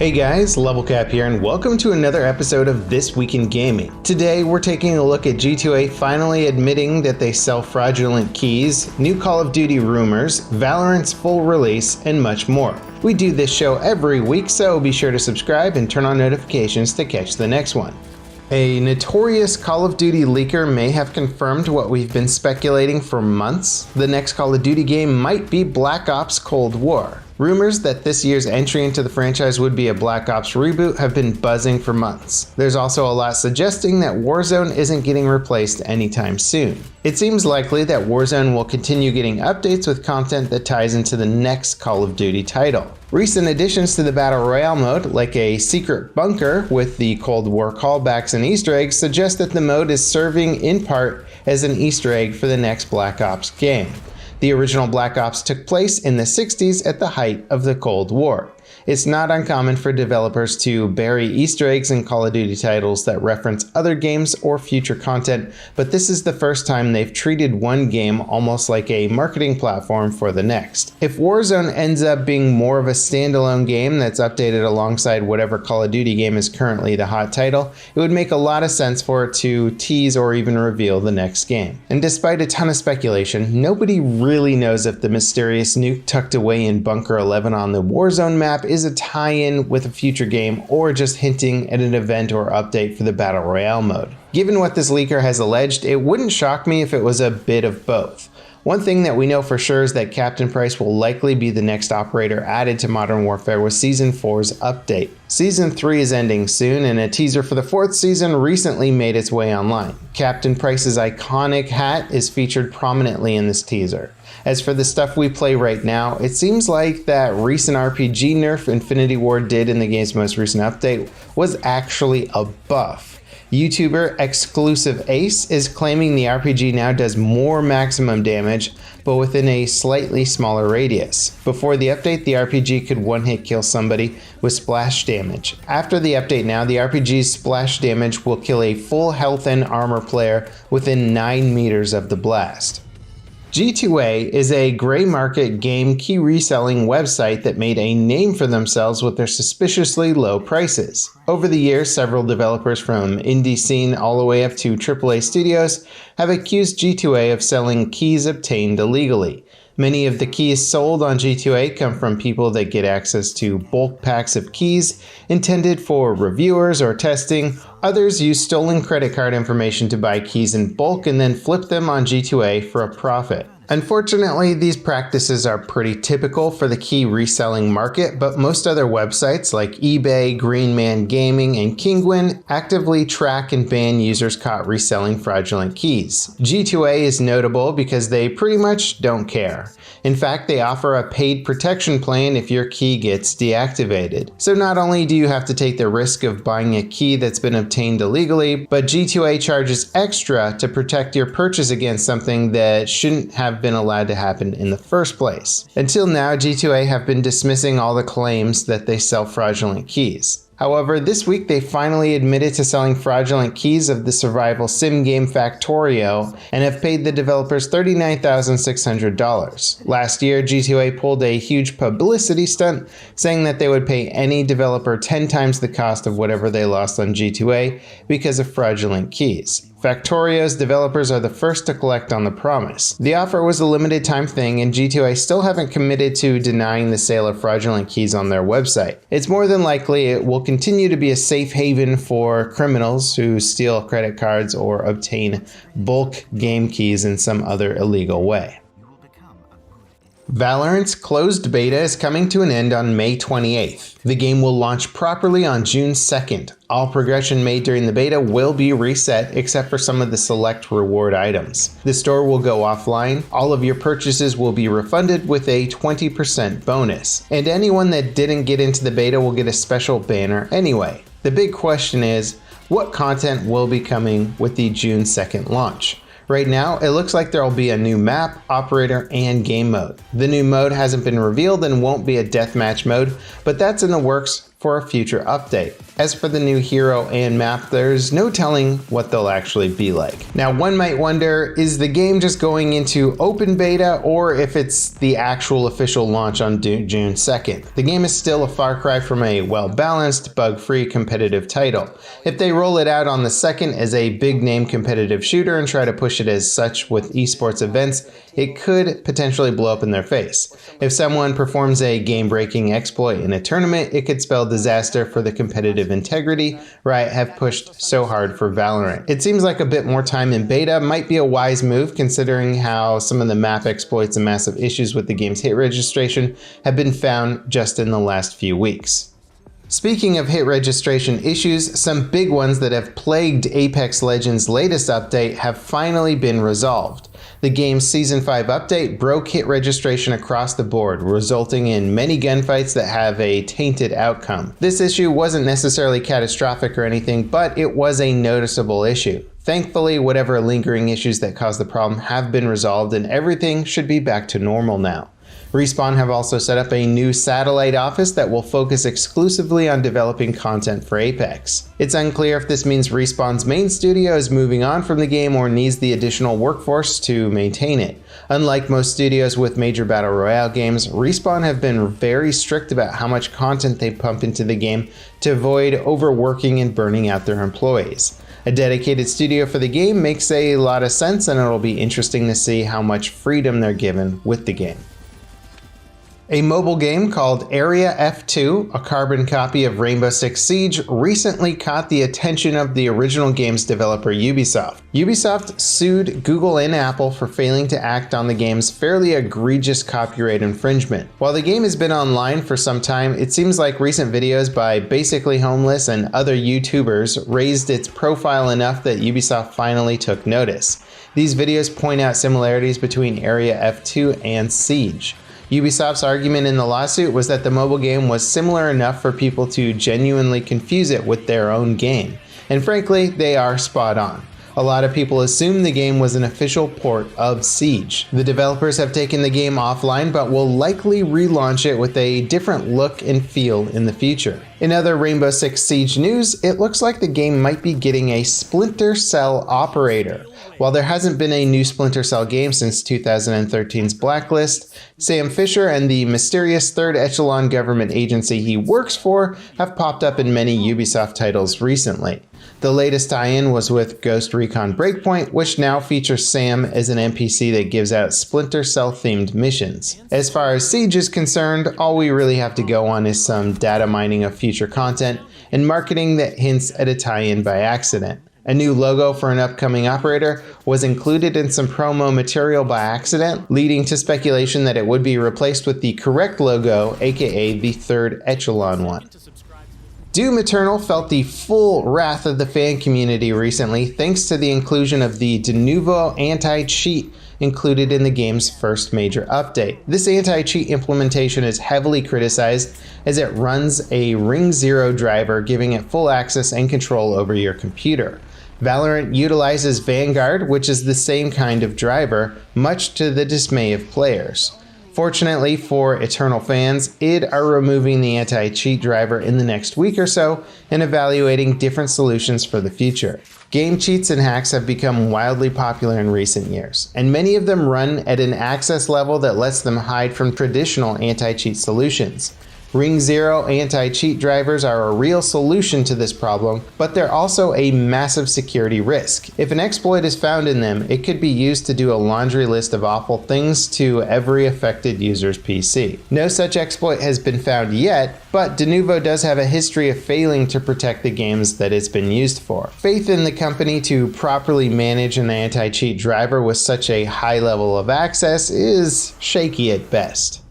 Hey guys, LevelCap here and welcome to another episode of This Week in Gaming. Today we're taking a look at G2A finally admitting that they sell fraudulent keys, new Call of Duty rumors, Valorant's full release, and much more. We do this show every week, so be sure to subscribe and turn on notifications to catch the next one. A notorious Call of Duty leaker may have confirmed what we've been speculating for months. The next Call of Duty game might be Black Ops Cold War. Rumors that this year's entry into the franchise would be a Black Ops reboot have been buzzing for months. There's also a lot suggesting that Warzone isn't getting replaced anytime soon. It seems likely that Warzone will continue getting updates with content that ties into the next Call of Duty title. Recent additions to the Battle Royale mode, like a secret bunker with the Cold War callbacks and Easter eggs, suggest that the mode is serving in part as an Easter egg for the next Black Ops game. The original Black Ops took place in the 60s at the height of the Cold War. It's not uncommon for developers to bury Easter eggs in Call of Duty titles that reference other games or future content, but this is the first time they've treated one game almost like a marketing platform for the next. If Warzone ends up being more of a standalone game that's updated alongside whatever Call of Duty game is currently the hot title, it would make a lot of sense for it to tease or even reveal the next game. And despite a ton of speculation, nobody really knows if the mysterious nuke tucked away in Bunker 11 on the Warzone map is a tie-in with a future game or just hinting at an event or update for the Battle Royale mode. Given what this leaker has alleged, it wouldn't shock me if it was a bit of both. One thing that we know for sure is that Captain Price will likely be the next operator added to Modern Warfare with Season 4's update. Season 3 is ending soon, and a teaser for the 4th season recently made its way online. Captain Price's iconic hat is featured prominently in this teaser. As for the stuff we play right now, it seems like that recent RPG nerf Infinity Ward did in the game's most recent update was actually a buff. YouTuber Exclusive Ace is claiming the RPG now does more maximum damage, but within a slightly smaller radius. Before the update, the RPG could one-hit kill somebody with splash damage. After the update now, the RPG's splash damage will kill a full health and armor player within 9 meters of the blast. G2A is a gray market game key reselling website that made a name for themselves with their suspiciously low prices. Over the years, several developers from indie scene all the way up to AAA studios have accused G2A of selling keys obtained illegally. Many of the keys sold on G2A come from people that get access to bulk packs of keys intended for reviewers or testing. Others use stolen credit card information to buy keys in bulk and then flip them on G2A for a profit. Unfortunately, these practices are pretty typical for the key reselling market, but most other websites like eBay, Green Man Gaming, and Kinguin actively track and ban users caught reselling fraudulent keys. G2A is notable because they pretty much don't care. In fact, they offer a paid protection plan if your key gets deactivated. So not only do you have to take the risk of buying a key that's been obtained illegally, but G2A charges extra to protect your purchase against something that shouldn't have been allowed to happen in the first place. Until now, G2A have been dismissing all the claims that they sell fraudulent keys. However, this week they finally admitted to selling fraudulent keys of the survival sim game Factorio and have paid the developers $39,600. Last year, G2A pulled a huge publicity stunt saying that they would pay any developer 10 times the cost of whatever they lost on G2A because of fraudulent keys. Factorio's developers are the first to collect on the promise. The offer was a limited time thing, and G2A still haven't committed to denying the sale of fraudulent keys on their website. It's more than likely it will continue to be a safe haven for criminals who steal credit cards or obtain bulk game keys in some other illegal way. Valorant's closed beta is coming to an end on May 28th. The game will launch properly on June 2nd. All progression made during the beta will be reset except for some of the select reward items. The store will go offline, all of your purchases will be refunded with a 20% bonus, and anyone that didn't get into the beta will get a special banner anyway. The big question is, what content will be coming with the June 2nd launch? Right now, it looks like there will be a new map, operator, and game mode. The new mode hasn't been revealed and won't be a deathmatch mode, but that's in the works for a future update. As for the new hero and map, there's no telling what they'll actually be like. Now, one might wonder, is the game just going into open beta, or if it's the actual official launch on June 2nd? The game is still a far cry from a well-balanced, bug-free competitive title. If they roll it out on the 2nd as a big-name competitive shooter and try to push it as such with esports events, it could potentially blow up in their face. If someone performs a game-breaking exploit in a tournament, it could spell disaster for the competitive integrity Riot have pushed so hard for Valorant. It seems like a bit more time in beta might be a wise move, considering how some of the map exploits and massive issues with the game's hit registration have been found just in the last few weeks. Speaking of hit registration issues, some big ones that have plagued Apex Legends' latest update have finally been resolved. The game's Season 5 update broke hit registration across the board, resulting in many gunfights that have a tainted outcome. This issue wasn't necessarily catastrophic or anything, but it was a noticeable issue. Thankfully, whatever lingering issues that caused the problem have been resolved, and everything should be back to normal now. Respawn have also set up a new satellite office that will focus exclusively on developing content for Apex. It's unclear if this means Respawn's main studio is moving on from the game or needs the additional workforce to maintain it. Unlike most studios with major battle royale games, Respawn have been very strict about how much content they pump into the game to avoid overworking and burning out their employees. A dedicated studio for the game makes a lot of sense, and it'll be interesting to see how much freedom they're given with the game. A mobile game called Area F2, a carbon copy of Rainbow Six Siege, recently caught the attention of the original game's developer Ubisoft. Ubisoft sued Google and Apple for failing to act on the game's fairly egregious copyright infringement. While the game has been online for some time, it seems like recent videos by Basically Homeless and other YouTubers raised its profile enough that Ubisoft finally took notice. These videos point out similarities between Area F2 and Siege. Ubisoft's argument in the lawsuit was that the mobile game was similar enough for people to genuinely confuse it with their own game. And frankly, they are spot on. A lot of people assume the game was an official port of Siege. The developers have taken the game offline, but will likely relaunch it with a different look and feel in the future. In other Rainbow Six Siege news, it looks like the game might be getting a Splinter Cell operator. While there hasn't been a new Splinter Cell game since 2013's Blacklist, Sam Fisher and the mysterious third echelon government agency he works for have popped up in many Ubisoft titles recently. The latest tie-in was with Ghost Recon Breakpoint, which now features Sam as an NPC that gives out Splinter Cell-themed missions. As far as Siege is concerned, all we really have to go on is some data mining of future content and marketing that hints at a tie-in by accident. A new logo for an upcoming operator was included in some promo material by accident, leading to speculation that it would be replaced with the correct logo, aka the third echelon one. Doom Eternal felt the full wrath of the fan community recently thanks to the inclusion of the de novo anti-cheat included in the game's first major update. This anti-cheat implementation is heavily criticized as it runs a Ring 0 driver, giving it full access and control over your computer. Valorant utilizes Vanguard, which is the same kind of driver, much to the dismay of players. Fortunately for Eternal fans, id are removing the anti-cheat driver in the next week or so and evaluating different solutions for the future. Game cheats and hacks have become wildly popular in recent years, and many of them run at an access level that lets them hide from traditional anti-cheat solutions. Ring 0 anti-cheat drivers are a real solution to this problem, but they're also a massive security risk. If an exploit is found in them, it could be used to do a laundry list of awful things to every affected user's PC. No such exploit has been found yet, but de novo does have a history of failing to protect the games that it's been used for. Faith in the company to properly manage an anti-cheat driver with such a high level of access is shaky at best.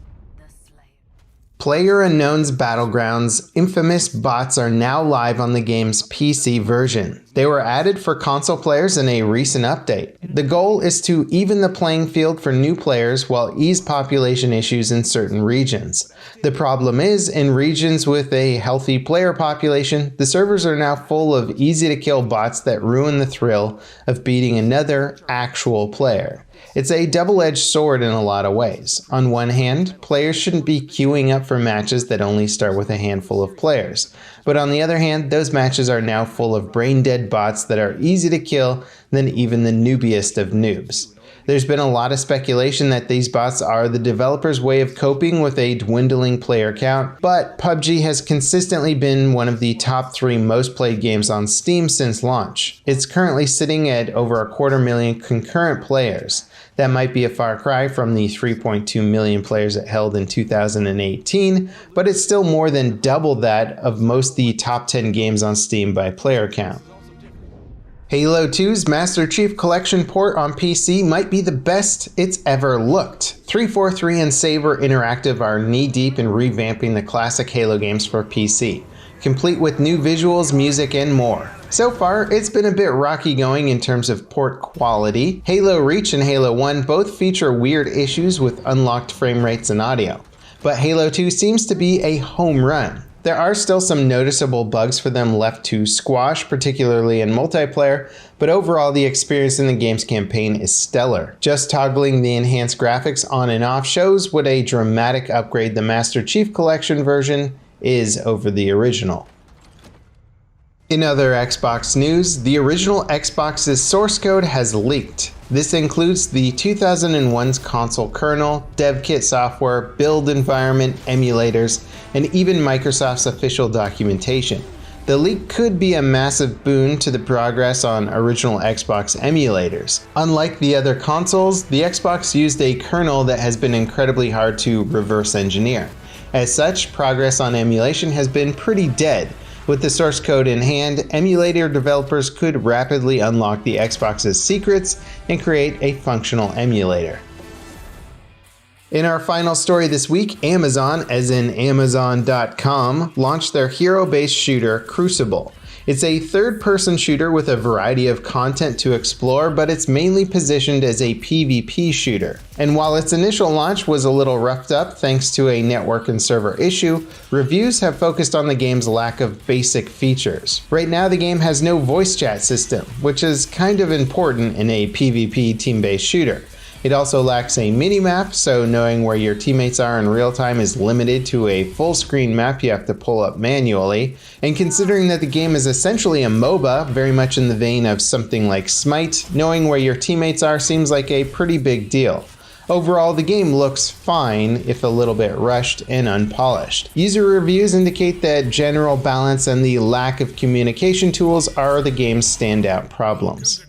PlayerUnknown's Battlegrounds infamous bots are now live on the game's PC version. They were added for console players in a recent update. The goal is to even the playing field for new players while ease population issues in certain regions. The problem is, in regions with a healthy player population, the servers are now full of easy-to-kill bots that ruin the thrill of beating another actual player. It's a double-edged sword in a lot of ways. On one hand, players shouldn't be queuing up for matches that only start with a handful of players. But on the other hand, those matches are now full of brain-dead bots that are easy to kill than even the noobiest of noobs. There's been a lot of speculation that these bots are the developers' way of coping with a dwindling player count, but PUBG has consistently been one of the top 3 most played games on Steam since launch. It's currently sitting at over 250,000 concurrent players. That might be a far cry from the 3.2 million players it held in 2018, but it's still more than double that of most of the top 10 games on Steam by player count. Halo 2's Master Chief Collection port on PC might be the best it's ever looked. 343 and Saber Interactive are knee-deep in revamping the classic Halo games for PC, complete with new visuals, music, and more. So far, it's been a bit rocky going in terms of port quality. Halo Reach and Halo 1 both feature weird issues with unlocked frame rates and audio, but Halo 2 seems to be a home run. There are still some noticeable bugs for them left to squash, particularly in multiplayer, but overall the experience in the game's campaign is stellar. Just toggling the enhanced graphics on and off shows what a dramatic upgrade the Master Chief Collection version is over the original. In other Xbox news, the original Xbox's source code has leaked. This includes the 2001's console kernel, dev kit software, build environment, emulators, and even Microsoft's official documentation. The leak could be a massive boon to the progress on original Xbox emulators. Unlike the other consoles, the Xbox used a kernel that has been incredibly hard to reverse engineer. As such, progress on emulation has been pretty dead. With the source code in hand, emulator developers could rapidly unlock the Xbox's secrets and create a functional emulator. In our final story this week, Amazon, as in Amazon.com, launched their hero-based shooter, Crucible. It's a third-person shooter with a variety of content to explore, but it's mainly positioned as a PvP shooter. And while its initial launch was a little roughed up thanks to a network and server issue, reviews have focused on the game's lack of basic features. Right now, the game has no voice chat system, which is kind of important in a PvP team-based shooter. It also lacks a mini-map, so knowing where your teammates are in real time is limited to a full-screen map you have to pull up manually. And considering that the game is essentially a MOBA, very much in the vein of something like Smite, knowing where your teammates are seems like a pretty big deal. Overall, the game looks fine, if a little bit rushed and unpolished. User reviews indicate that general balance and the lack of communication tools are the game's standout problems.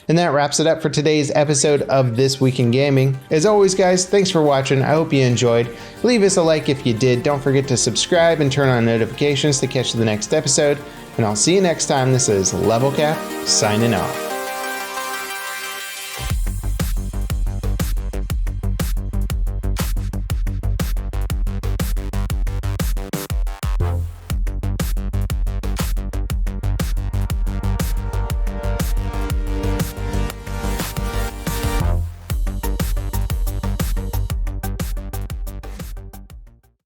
And that wraps it up for today's episode of This Week in Gaming. As always, guys, thanks for watching. I hope you enjoyed. Leave us a like if you did. Don't forget to subscribe and turn on notifications to catch the next episode. And I'll see you next time. This is LevelCap signing off.